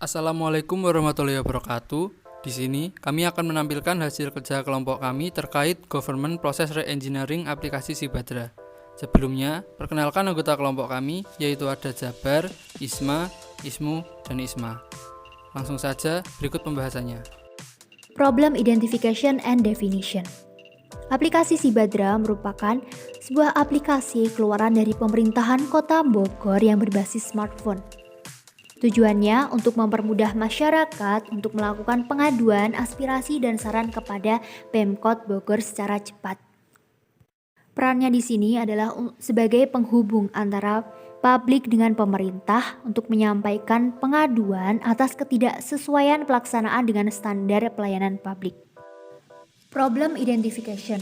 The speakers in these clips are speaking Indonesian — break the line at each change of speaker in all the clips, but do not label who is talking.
Assalamualaikum warahmatullahi wabarakatuh. Di sini kami akan menampilkan hasil kerja kelompok kami terkait Government Process Reengineering aplikasi Sibadra. Sebelumnya, perkenalkan anggota kelompok kami, yaitu ada Jabar, Isma, Ismu, dan Isma. Langsung saja, berikut pembahasannya.
Problem Identification and Definition. Aplikasi Sibadra merupakan sebuah aplikasi keluaran dari pemerintahan Kota Bogor yang berbasis smartphone. Tujuannya untuk mempermudah masyarakat untuk melakukan pengaduan, aspirasi, dan saran kepada Pemkot Bogor secara cepat. Perannya di sini adalah sebagai penghubung antara publik dengan pemerintah untuk menyampaikan pengaduan atas ketidaksesuaian pelaksanaan dengan standar pelayanan publik. Problem Identification.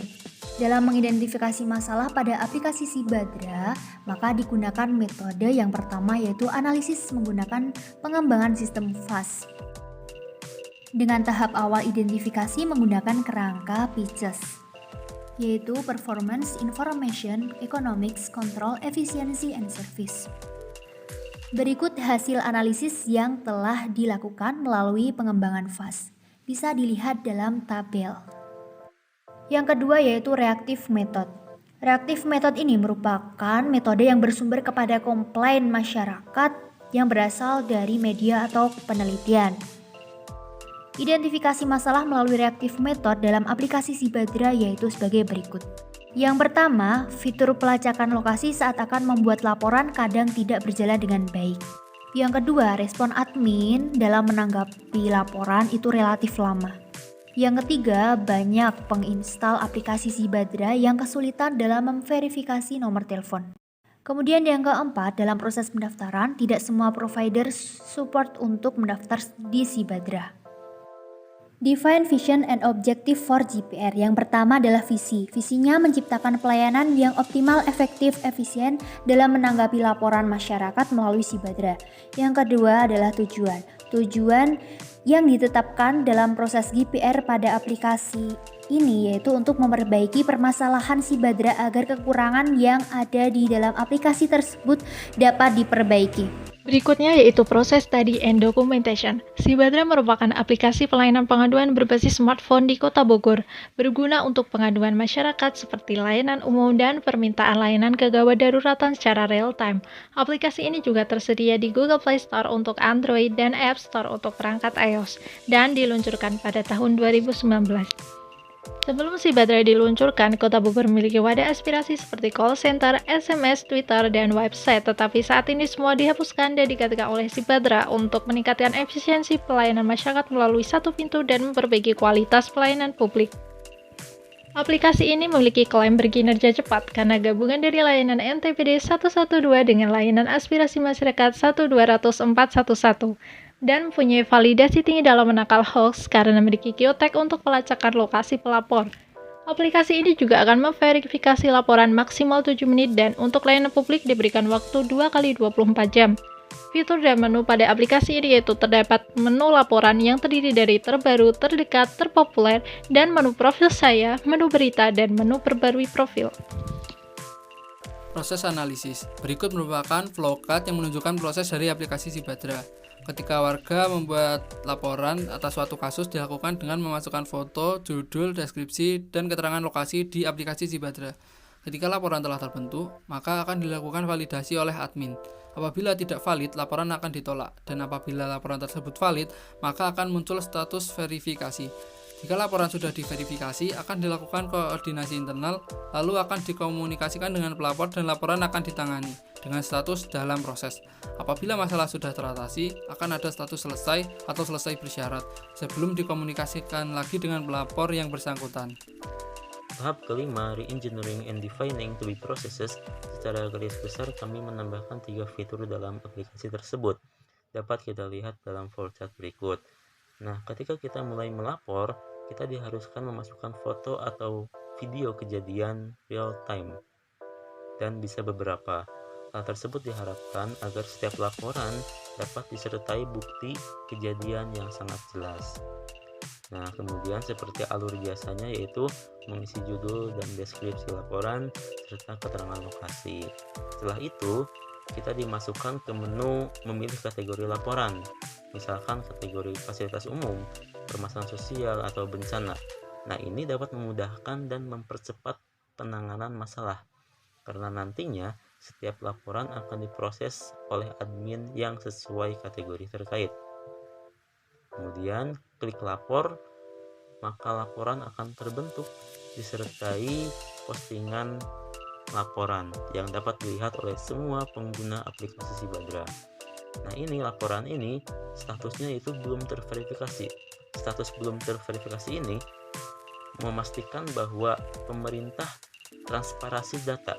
Dalam mengidentifikasi masalah pada aplikasi Sibadra, maka digunakan metode yang pertama yaitu analisis menggunakan pengembangan sistem FAST. Dengan tahap awal identifikasi menggunakan kerangka PICES, yaitu Performance, Information, Economics, Control, Efficiency, and Service. Berikut hasil analisis yang telah dilakukan melalui pengembangan FAST. Bisa dilihat dalam tabel. Yang kedua yaitu reactive method. Reactive method ini merupakan metode yang bersumber kepada komplain masyarakat yang berasal dari media atau penelitian. Identifikasi masalah melalui reactive method dalam aplikasi Sibadra yaitu sebagai berikut. Yang pertama, fitur pelacakan lokasi saat akan membuat laporan kadang tidak berjalan dengan baik. Yang kedua, respon admin dalam menanggapi laporan itu relatif lama. Yang ketiga, banyak penginstal aplikasi Sibadra yang kesulitan dalam memverifikasi nomor telepon. Kemudian yang keempat, dalam proses pendaftaran, tidak semua provider support untuk mendaftar di Sibadra. Define vision and objective for GPR. Yang pertama adalah visi. Visinya menciptakan pelayanan yang optimal, efektif, efisien dalam menanggapi laporan masyarakat melalui Sibadra. Yang kedua adalah tujuan. Tujuan yang ditetapkan dalam proses GPR pada aplikasi ini yaitu untuk memperbaiki permasalahan Sibadra agar kekurangan yang ada di dalam aplikasi tersebut dapat diperbaiki.
Berikutnya yaitu proses study and documentation. Sibadra merupakan aplikasi pelayanan pengaduan berbasis smartphone di Kota Bogor, berguna untuk pengaduan masyarakat seperti layanan umum dan permintaan layanan kegawat daruratan secara real time. Aplikasi ini juga tersedia di Google Play Store untuk Android dan App Store untuk perangkat iOS dan diluncurkan pada tahun 2019. Sebelum Sibadra diluncurkan, Kota Bogor memiliki wadah aspirasi seperti call center, SMS, Twitter, dan website. Tetapi saat ini semua dihapuskan dan digantikan oleh Sibadra untuk meningkatkan efisiensi pelayanan masyarakat melalui satu pintu dan memperbaiki kualitas pelayanan publik. Aplikasi ini memiliki klaim berkinerja cepat karena gabungan dari layanan NTPD 112 dengan layanan aspirasi masyarakat 1200411. Dan mempunyai validasi tinggi dalam menangkal hoax karena memiliki geotek untuk pelacakan lokasi pelapor. Aplikasi ini juga akan memverifikasi laporan maksimal 7 menit dan untuk layanan publik diberikan waktu 2x24 jam. Fitur dan menu pada aplikasi ini yaitu terdapat menu laporan yang terdiri dari terbaru, terdekat, terpopuler, dan menu profil saya, menu berita, dan menu perbarui profil.
Proses analisis. Berikut merupakan flowchart yang menunjukkan proses dari aplikasi Sibadra. Ketika warga membuat laporan atas suatu kasus dilakukan dengan memasukkan foto, judul, deskripsi, dan keterangan lokasi di aplikasi Sibadra. Ketika laporan telah terbentuk, maka akan dilakukan validasi oleh admin. Apabila tidak valid, laporan akan ditolak. Dan apabila laporan tersebut valid, maka akan muncul status verifikasi. Jika laporan sudah diverifikasi, akan dilakukan koordinasi internal, lalu akan dikomunikasikan dengan pelapor dan laporan akan ditangani dengan status dalam proses. Apabila masalah sudah teratasi, akan ada status selesai atau selesai bersyarat sebelum dikomunikasikan lagi dengan pelapor yang bersangkutan.
Tahap kelima, Re-engineering and Defining to be Processes. Secara garis besar kami menambahkan 3 fitur dalam aplikasi tersebut. Dapat kita lihat dalam flowchart berikut. Nah, ketika kita mulai melapor, kita diharuskan memasukkan foto atau video kejadian real time dan bisa beberapa. Hal tersebut diharapkan agar setiap laporan dapat disertai bukti kejadian yang sangat jelas. Nah, kemudian seperti alur biasanya yaitu mengisi judul dan deskripsi laporan serta keterangan lokasi. Setelah itu, kita dimasukkan ke menu memilih kategori laporan. misalkan kategori fasilitas umum, permasalahan sosial, atau bencana. Nah, ini dapat memudahkan dan mempercepat penanganan masalah, karena nantinya setiap laporan akan diproses oleh admin yang sesuai kategori terkait. Kemudian, klik lapor, maka laporan akan terbentuk disertai postingan laporan yang dapat dilihat oleh semua pengguna aplikasi Sibadra. Nah, ini laporan ini statusnya itu belum terverifikasi. Status belum terverifikasi ini memastikan bahwa pemerintah transparansi data,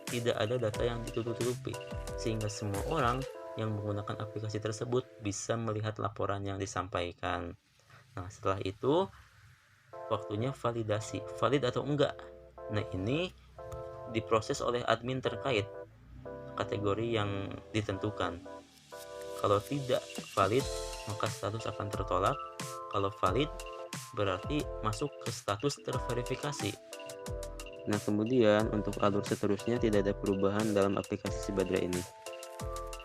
tidak ada data yang ditutup-tutupi, sehingga semua orang yang menggunakan aplikasi tersebut bisa melihat laporan yang disampaikan. Nah, setelah itu waktunya validasi, valid atau enggak. Nah, ini diproses oleh admin terkait kategori yang ditentukan. Kalau tidak valid, maka status akan tertolak. Kalau valid, berarti masuk ke status terverifikasi. Nah, kemudian untuk alur seterusnya tidak ada perubahan dalam aplikasi Sibadra ini.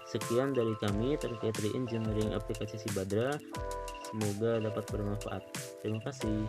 Sekian dari kami terkait re-engineering aplikasi Sibadra. Semoga dapat bermanfaat. Terima kasih.